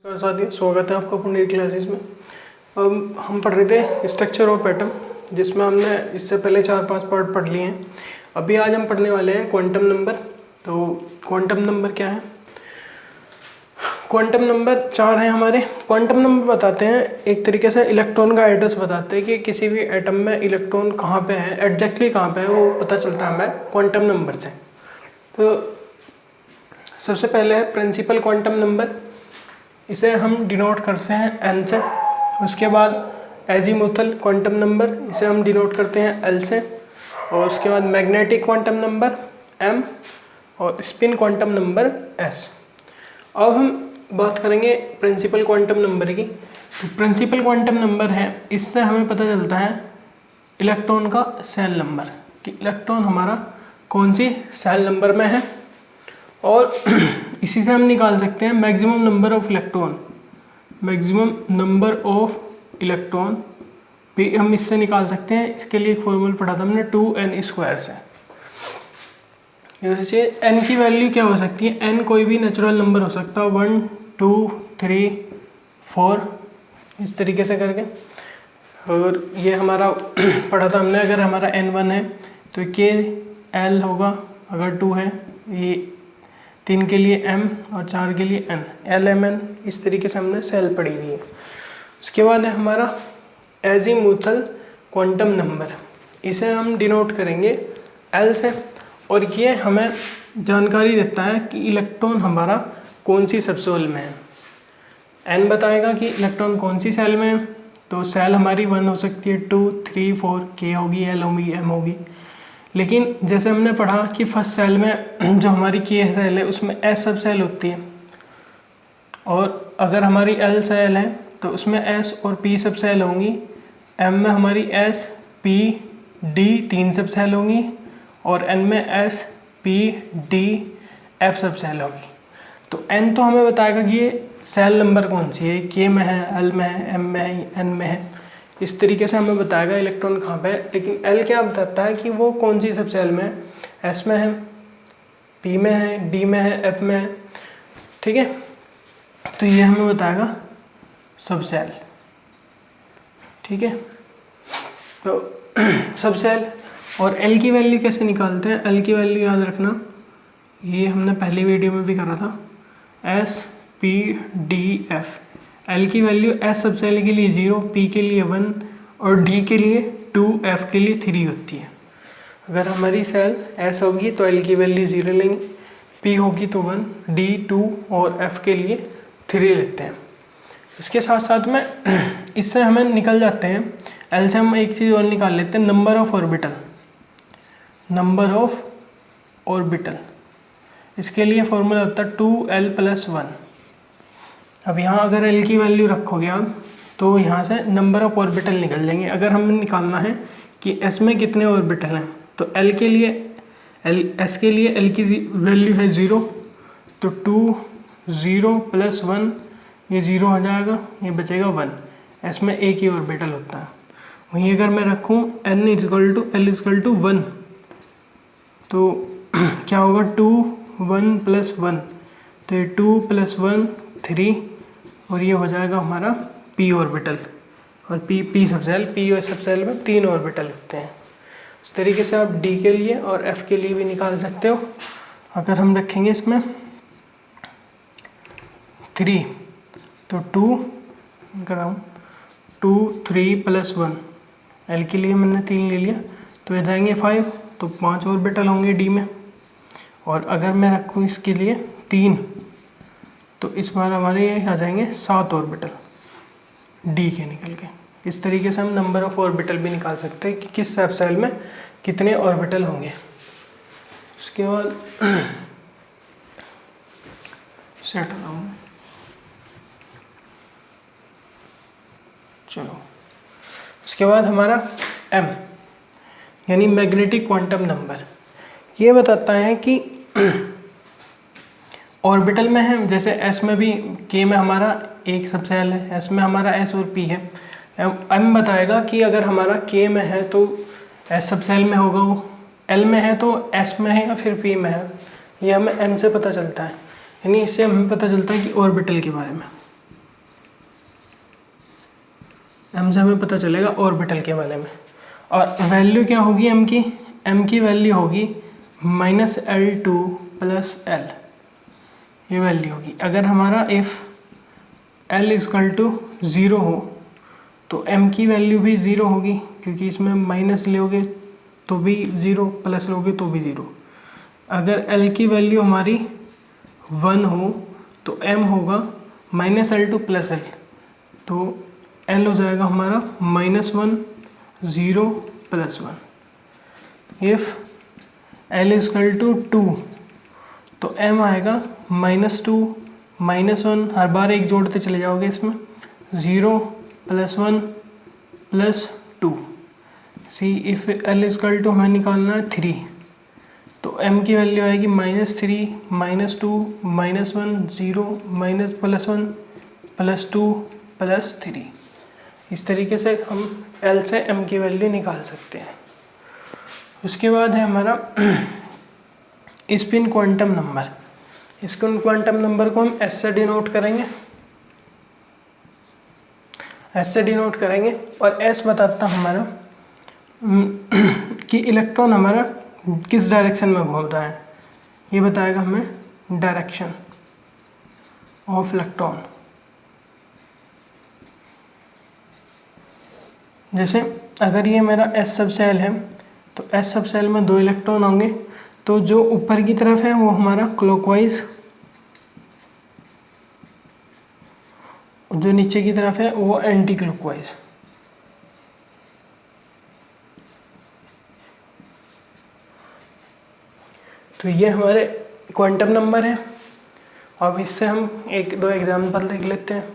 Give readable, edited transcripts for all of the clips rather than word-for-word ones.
और साथियों, स्वागत है आपका अपनी क्लासेस में। अब हम पढ़ रहे थे स्ट्रक्चर ऑफ एटम, जिसमें हमने इससे पहले 4-5 पार्ट पढ़ लिए हैं। अभी आज हम पढ़ने वाले हैं क्वांटम नंबर। तो क्वांटम नंबर क्या है? क्वांटम नंबर 4 हैं हमारे। क्वांटम नंबर बताते हैं एक तरीके से इलेक्ट्रॉन का एड्रेस बताते हैं कि किसी भी एटम में इलेक्ट्रॉन कहाँ पे है, एग्जैक्टली कहाँ पे है, वो पता चलता है हमें क्वांटम नंबर से। तो सबसे पहले है प्रिंसिपल क्वांटम नंबर। इसे हम डिनोट करते हैं एन से। उसके बाद एजीमुथल क्वांटम नंबर, इसे हम डिनोट करते हैं एल से। और उसके बाद मैग्नेटिक क्वांटम नंबर एम और स्पिन क्वांटम नंबर एस। अब हम बात करेंगे प्रिंसिपल क्वांटम नंबर की। तो प्रिंसिपल क्वांटम नंबर है, इससे हमें पता चलता है इलेक्ट्रॉन का सेल नंबर, कि इलेक्ट्रॉन हमारा कौन सी सेल नंबर में है। और इसी से हम निकाल सकते हैं maximum number of electron. Maximum number of electron भी हम इससे निकाल सकते हैं। इसके लिए एक फॉर्मूला पढ़ा था हमने 2n² से। जैसे n की वैल्यू क्या हो सकती है? n कोई भी नेचुरल नंबर हो सकता है, 1 2 3 4 इस तरीके से करके। और ये हमारा पढ़ा था हमने, अगर हमारा n1 है तो k l होगा, अगर 2 है ये 3 के लिए m और 4 के लिए n, l m n इस तरीके से हमने सेल पढ़ी हुई है। उसके बाद है हमारा एजीमुथल क्वांटम नंबर। इसे हम डिनोट करेंगे l से। और ये हमें जानकारी देता है कि इलेक्ट्रॉन हमारा कौन सी सबसेल में है। n बताएगा कि इलेक्ट्रॉन कौन सी सेल में है। तो सेल हमारी 1 हो सकती है, 2 3 4 k होगी, l होगी, m होगी। लेकिन जैसे हमने पढ़ा कि फर्स्ट सेल में जो हमारी k सेल है उसमें s सब सेल होती है, और अगर हमारी l सेल है तो उसमें s और p सब सेल होंगी। m में हमारी s p d 3 सब सेल होंगी, और n में s p d f सब सेल होगी। तो n तो हमें बताएगा कि ये सेल नंबर कौन सी है, k में है, l में है, m में है, n में है। इस तरीके से हमें बताएगा इलेक्ट्रॉन कहाँ पे है। लेकिन l क्या बताता है कि वो कौन सी सब सेल में है, s में है, p में है, d में है, f में है। ठीक है, तो ये हमें बताएगा सब सेल। ठीक है, तो सब सेल। और l की वैल्यू कैसे निकालते हैं? l की वैल्यू याद रखना, ये हमने पहली वीडियो में भी करा था, s p d f। l की वैल्यू s सब सेल के लिए 0, p के लिए 1 और d के लिए 2, f के लिए 3 होती है। अगर हमारी सेल s होगी तो l की वैल्यू 0 लेंगे, p होगी तो 1, d 2 और f के लिए 3 लेते हैं। इसके साथ साथ में इससे हमें निकल जाते हैं, l से हम एक चीज़ और निकाल लेते हैं, number of orbital. Number of orbital, इसके लिए फॉर्मूला होता है 2l+1। अब यहाँ अगर l की वैल्यू रखोगे आप तो यहाँ से नंबर ऑफ ऑर्बिटल निकल जाएंगे। अगर हमें निकालना है कि s में कितने ऑर्बिटल हैं, तो l के लिए s के लिए l की वैल्यू है 0, तो 2 0 + 1 ये 0 हो जाएगा, ये बचेगा 1। s में एक ही ऑर्बिटल होता है। वहीं अगर मैं रखूँ n = l 1, तो क्या होगा, 2 1 + 1, तो ये 2 + 1 3, और ये हो जाएगा हमारा p ऑर्बिटल। और p सब सेल में 3 ऑर्बिटल होते हैं। इस तरीके से आप d के लिए और f के लिए भी निकाल सकते हो। अगर हम रखेंगे इसमें 3, तो 2 3 + 1, l के लिए मैंने 3 ले लिया, तो ये जाएंगे 5, तो 5 ऑर्बिटल होंगे d में। और अगर मैं रखूँ इसके लिए 3, तो इस बार हमारे ये आ जाएंगे 7 ऑर्बिटल d के निकल के। इस तरीके से हम नंबर ऑफ ऑर्बिटल भी निकाल सकते हैं कि किस सब सेल में कितने ऑर्बिटल होंगे। उसके बाद सेट हो, चलो। उसके बाद हमारा m यानी मैग्नेटिक क्वांटम नंबर, ये बताता है कि ऑर्बिटल में है। जैसे s में भी k में हमारा एक सब सेल है, s में हमारा s और p है। m बताएगा कि अगर हमारा k में है तो s सब सेल में होगा, वो l में है तो s में है या फिर p में है। ये हमें m से पता चलता है, यानी इससे हमें पता चलता है कि ऑर्बिटल के बारे में। m से हमें पता चलेगा ऑर्बिटल के बारे में। और वैल्यू क्या होगी m की वैल्यू होगी -L2 + L, ये वैल्यू होगी। अगर हमारा इफ़ L = 0 हो तो m की वैल्यू भी 0 होगी, क्योंकि इसमें माइनस लोगे तो भी 0, प्लस लोगे तो भी 0। अगर L की वैल्यू हमारी 1 हो तो m होगा -L2 + L, तो L हो जाएगा हमारा -1 0 + 1। इफ़ L = 2 तो m आएगा -2 -1, हर बार एक जोड़ते चले जाओगे इसमें, 0 + 1 + 2। सी इफ़ L = हमें निकालना है 3, तो m की वैल्यू आएगी -3 -2 -1 0 +1 +2 +3। इस तरीके से हम L से m की वैल्यू निकाल सकते हैं। उसके बाद है हमारा spin quantum number. Spin quantum number को हम S से डिनोट करेंगे, S से डिनोट करेंगे। और S बताता हमारा कि इलेक्ट्रॉन हमारा किस डायरेक्शन में घूम रहा है, ये बताएगा हमें डायरेक्शन ऑफ इलेक्ट्रॉन। जैसे अगर ये मेरा S सब सेल है तो S सब सेल में 2 इलेक्ट्रॉन होंगे, तो जो ऊपर की तरफ है वो हमारा क्लॉकवाइज, जो नीचे की तरफ है वो एंटी क्लॉकवाइज। तो ये हमारे क्वांटम नंबर है। अब इससे हम 1-2 एग्जाम्पल देख लेते हैं।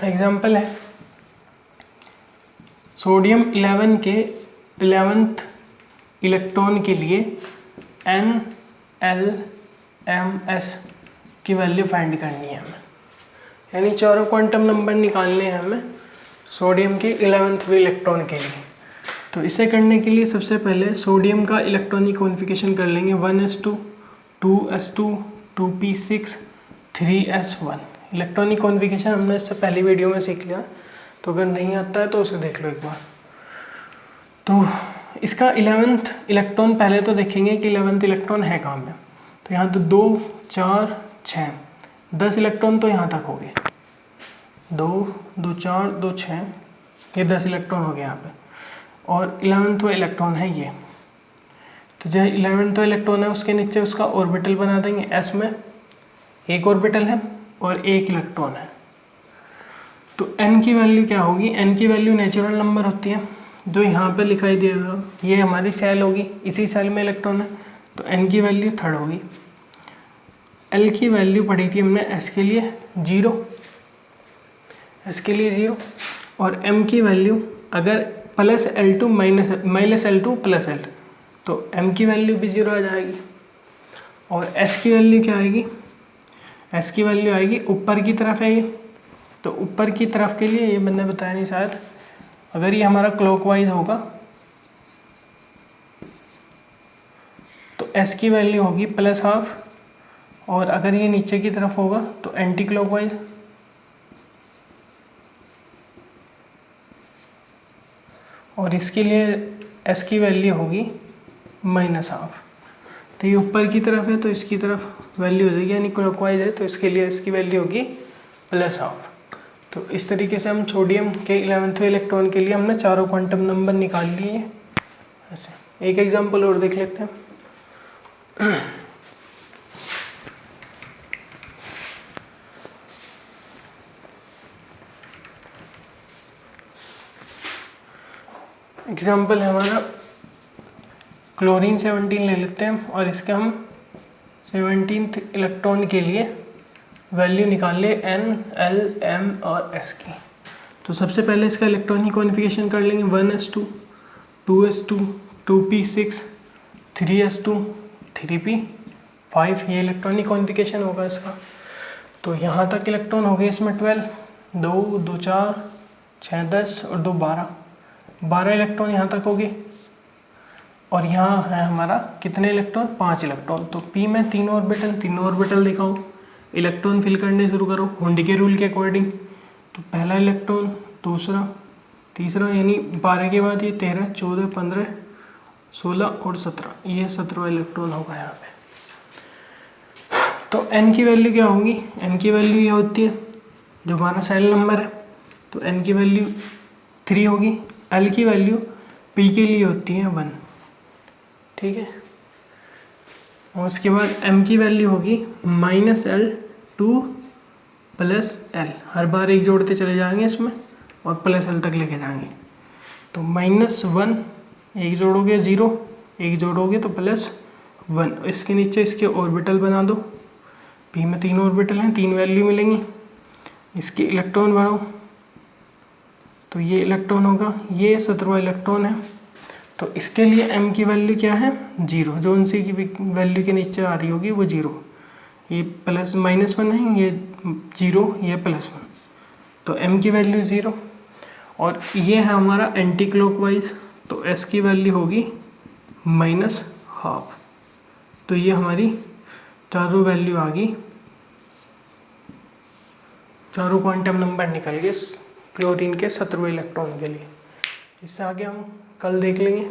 एग्जाम्पल है सोडियम 11 के 11th इलेक्ट्रॉन के लिए NLMS की वैल्यू फाइंड करनी है हमें, यानी चारों क्वांटम नंबर निकालने हैं हमें सोडियम के 11वें इलेक्ट्रॉन के लिए। तो इसे करने के लिए सबसे पहले सोडियम का इलेक्ट्रॉनिक कॉन्फ़िगरेशन कर लेंगे 1s2 2s2 2p6 3s1। Electronic configuration हमने इससे पहली वीडियो में सीख लिया, तो अगर नहीं आता है तो उसे देख लो एक बार। तो इसका 11th इलेक्ट्रॉन पहले तो देखेंगे कि 11th इलेक्ट्रॉन है कहाँ पे। तो यहाँ तो 2 4 6 10 इलेक्ट्रॉन तो यहाँ तक हो गए, 2 2 4 2 6, ये 10 इलेक्ट्रॉन हो गए यहाँ पे। और 11वां इलेक्ट्रॉन है ये, तो जो 11वां इलेक्ट्रॉन है उसके नीचे उसका ऑर्बिटल बना देंगे। S में एक ऑर्बिटल है और एक इलेक्ट्रॉन है। तो n की वैल्यू क्या होगी, n की वैल्यू नेचुरल नंबर होती है जो यहाँ पे लिखाई देगा, ये हमारी सेल होगी, इसी सेल में इलेक्ट्रॉन है, तो n की वैल्यू 3 होगी। L की वैल्यू पढ़ी थी हमने S के लिए 0, S के लिए 0, और m की वैल्यू अगर +L2 -L2 + L, तो m की वैल्यू भी 0 आ जाएगी। और S की वैल्यू क्या आएगी, S की वैल्यू आएगी ऊपर की तरफ है ये, तो ऊपर की तरफ के लिए ये मैंने बताया नहीं शायद, अगर ये हमारा क्लॉकवाइज होगा तो S की वैल्यू होगी +12, और अगर ये नीचे की तरफ होगा तो एंटी क्लॉकवाइज। और इसके लिए S की वैल्यू होगी -12। तो ये ऊपर की तरफ है तो इसकी तरफ वैल्यू हो जाएगी, यानी क्लॉकवाइज है तो इसके लिए इसकी वैल्यू होगी +12। तो इस तरीके से हम सोडियम के 11वें इलेक्ट्रॉन के लिए हमने चारों क्वांटम नंबर निकाल लिए हैं। ऐसे एक एग्जांपल और देख लेते हैं। एग्जांपल है हमारा क्लोरीन 17 ले लेते हैं और इसके हम 17th इलेक्ट्रॉन के लिए वैल्यू निकाल ले N L M और S की। तो सबसे पहले इसका इलेक्ट्रॉनिक कॉन्फ़िगरेशन कर लेंगे 1s2 2s2 2p6 3s2 3p5, ये इलेक्ट्रॉनिक कॉन्फ़िगरेशन होगा इसका। तो यहाँ तक इलेक्ट्रॉन हो गए इसमें 12, 2 2 4 6 10 और 2 12, 12 इलेक्ट्रॉन यहाँ तक होगी। और यहाँ है हमारा कितने इलेक्ट्रॉन, 5 इलेक्ट्रॉन। तो पी में तीनों ऑर्बिटल दिखाऊँ, इलेक्ट्रॉन फिल करने शुरू करो हुंडी के रूल के अकॉर्डिंग। तो पहला इलेक्ट्रॉन, दूसरा, तीसरा, यानी 12 के बाद ये 13 14 15 16 और 17, ये 17वां इलेक्ट्रॉन होगा यहाँ पे। तो n की वैल्यू क्या होगी, n की वैल्यू ये होती है जो हमारा सेल नंबर है, तो n की वैल्यू 3 होगी। l की वैल्यू p के लिए होती है 1, ठीक है। और उसके बाद m की वैल्यू होगी -l 2 +l, हर बार एक जोड़ते चले जाएंगे इसमें और +l तक लेके जाएंगे। तो -1 एक जोड़ोगे 0, एक जोड़ोगे तो +1। इसके नीचे इसके ऑर्बिटल बना दो, p में 3 ऑर्बिटल हैं, 3 वैल्यू मिलेंगी। इसके इलेक्ट्रॉन बढ़ाओ तो ये इलेक्ट्रॉन होगा, ये 17वां इलेक्ट्रॉन है। तो इसके लिए m की वैल्यू क्या है, 0, जो उनसे की वैल्यू के नीचे आ रही होगी वो 0। ये -1 है, ये 0, ये +1, तो m की वैल्यू 0। और ये है हमारा एंटी क्लॉकवाइज, तो s की वैल्यू होगी -12। तो ये हमारी चारों वैल्यू आ गई, चारों क्वांटम नंबर निकल गए क्लोरीन के 17वें इलेक्ट्रॉन के लिए। इससे आगे हम कल देख लेंगे।